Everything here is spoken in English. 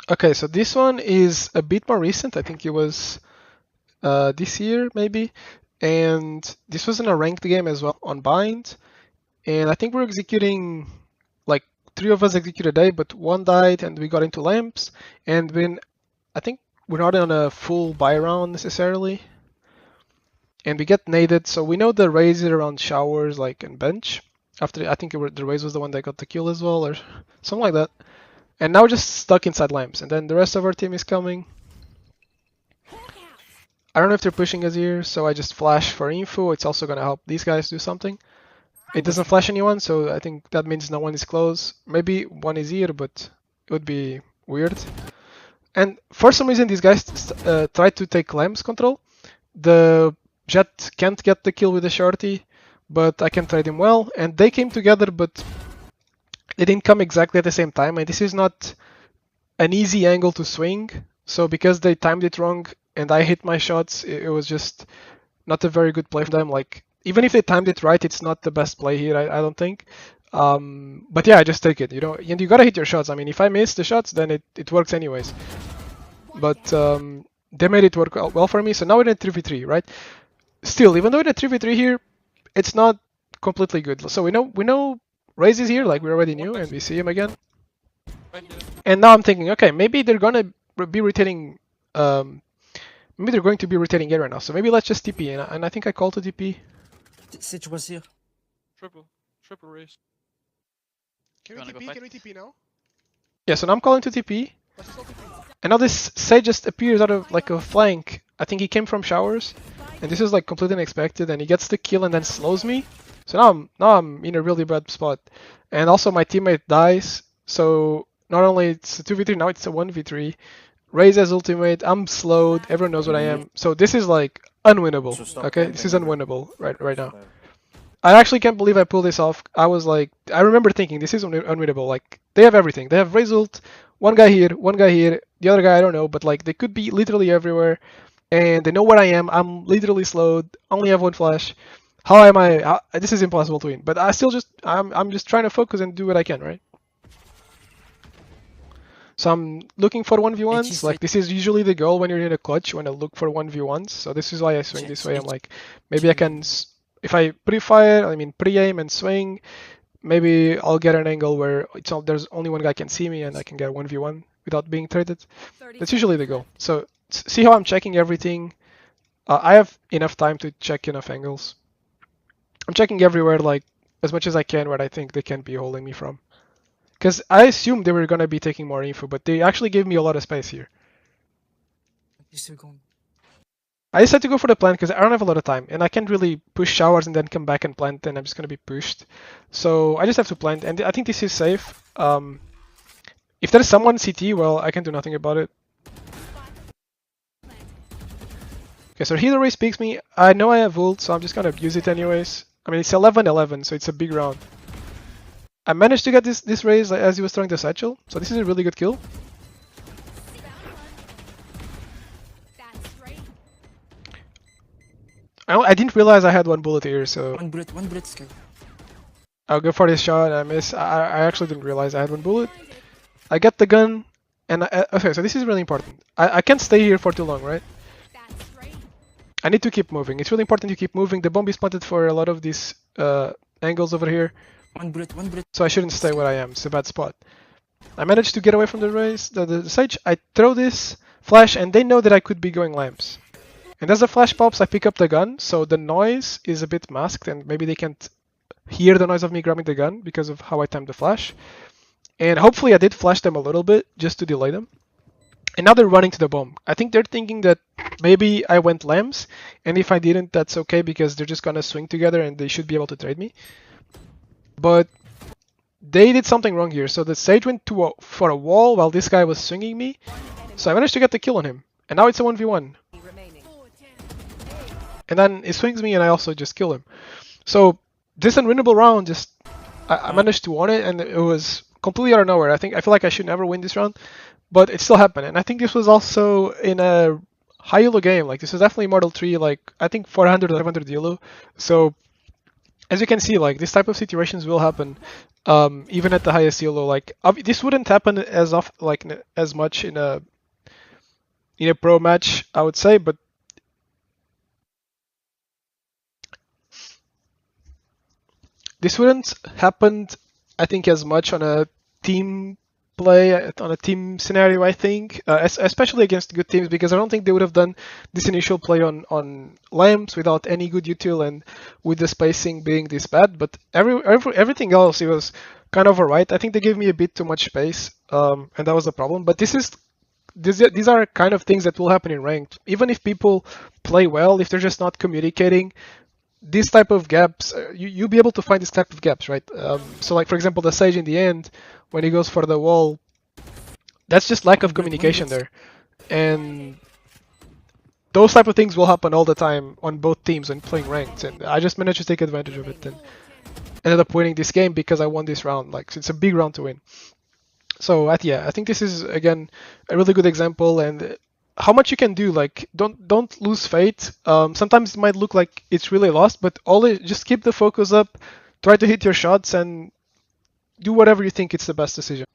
Okay, so this one is a bit more recent. I think it was this year maybe, and this was in a ranked game as well on Bind. And I think we're executing like three of us executed a day, but one died and we got into lamps. And when I think we're not on a full buy round necessarily, and we get naded, so we know the raise is around showers like and bench. After I think the raise was the one that got the kill as well, or something like that. And now we're just stuck inside lamps, and then the rest of our team is coming. I don't know if they're pushing us here, so I just flash for info. It's also gonna help these guys do something. It doesn't flash anyone, so I think that means no one is close. Maybe one is here, but it would be weird. And for some reason, these guys try to take lamps control. The Jett can't get the kill with the shorty, but I can trade him well. And they came together, but they didn't come exactly at the same time. And this is not an easy angle to swing. So because they timed it wrong and I hit my shots, it was just not a very good play for them. Like, even if they timed it right, it's not the best play here, I don't think. But yeah, I just take it, you know, and you gotta hit your shots. I mean, if I miss the shots, then it works anyways. But they made it work well for me, so now we're in a 3v3, right? Still, even though in a 3v3 here, it's not completely good. So we know Raze is here, like we already knew, and we see him again. And now I'm thinking, okay, maybe they're gonna be rotating. Maybe they're going to be rotating A right now. So maybe let's just TP, and I think I called to TP. Sage was here. Triple race. Can You we wanna go TP? fight? Can we TP now? Yeah, so now I'm calling to TP. And now this Sage just appears out of like a flank. I think he came from showers, and this is like completely unexpected. And he gets the kill and then slows me. So now I'm in a really bad spot. And also my teammate dies. So not only it's a 2v3, now it's a 1v3. Raze has ultimate. I'm slowed. Everyone knows what I am. So this is like unwinnable. Okay, this is unwinnable right now. I actually can't believe I pulled this off. I was like, I remember thinking this is unwinnable. Like they have everything. They have result. One guy here, the other guy I don't know, but like they could be literally everywhere, and they know where I am. I'm literally slowed. Only have one flash. How am I? This is impossible to win. But I still I'm just trying to focus and do what I can, right? So I'm looking for 1v1s. Like this is usually the goal when you're in a clutch. You want to look for 1v1s. So this is why I swing this way. I'm like, maybe I can, if I pre-fire, I mean pre-aim and swing, maybe I'll get an angle where there's only one guy can see me and I can get 1v1 without being traded. That's usually the goal. So see how I'm checking everything. I have enough time to check enough angles. I'm checking everywhere, like as much as I can, where I think they can be holding me from. Because I assumed they were going to be taking more info, but they actually gave me a lot of space here. I decided to go for the plant because I don't have a lot of time, and I can't really push showers and then come back and plant, and I'm just going to be pushed. So I just have to plant, and I think this is safe. If there's someone CT, well, I can do nothing about it. Okay, so Healer Ray speaks me. I know I have ult, so I'm just going to use it anyways. I mean, it's 11-11, so it's a big round. I managed to get this raise as he was throwing the satchel, so this is a really good kill. I didn't realize I had one bullet here, so One bullet, Sky. I'll go for this shot. I miss. I actually didn't realize I had one bullet. I get the gun, and okay, so this is really important. I can't stay here for too long, right? I need to keep moving. It's really important to keep moving. The bomb is planted for a lot of these angles over here. One bullet. So I shouldn't stay where I am. It's a bad spot. I managed to get away from the race, the Sage. I throw this flash, and they know that I could be going lamps. And as the flash pops, I pick up the gun, so the noise is a bit masked, and maybe they can't hear the noise of me grabbing the gun because of how I timed the flash. And hopefully I did flash them a little bit, just to delay them. And now they're running to the bomb. I think they're thinking that maybe I went lamps, and if I didn't, that's okay, because they're just gonna swing together and they should be able to trade me. But they did something wrong here. So the Sage went for a wall while this guy was swinging me. So I managed to get the kill on him. And now it's a 1v1. And then he swings me and I also just kill him. So this unwinnable round, I managed to win it, and it was completely out of nowhere. I feel like I should never win this round, but it still happened. And I think this was also in a high elo game. Like this is definitely Mortal 3, like I think 400 or 500 elo. So as you can see, like this type of situations will happen, even at the highest elo. Like this wouldn't happen as as much in a pro match, I would say, but this wouldn't happen, I think, as much on a team play, on a team scenario, I think, especially against good teams, because I don't think they would have done this initial play on Lamps without any good util and with the spacing being this bad. But everything else, it was kind of alright. I think they gave me a bit too much space, and that was the problem. But these are kind of things that will happen in ranked. Even if people play well, if they're just not communicating, these type of gaps, you'll be able to find this type of gaps, right? So like, for example, the Sage in the end, when he goes for the wall, that's just lack of communication there. And those type of things will happen all the time on both teams when playing ranked. And I just managed to take advantage of it and ended up winning this game because I won this round. Like, it's a big round to win. So yeah, I think this is, again, a really good example, and how much you can do. Like, don't lose faith. Sometimes it might look like it's really lost, but just keep the focus up, try to hit your shots, and do whatever you think it's the best decision.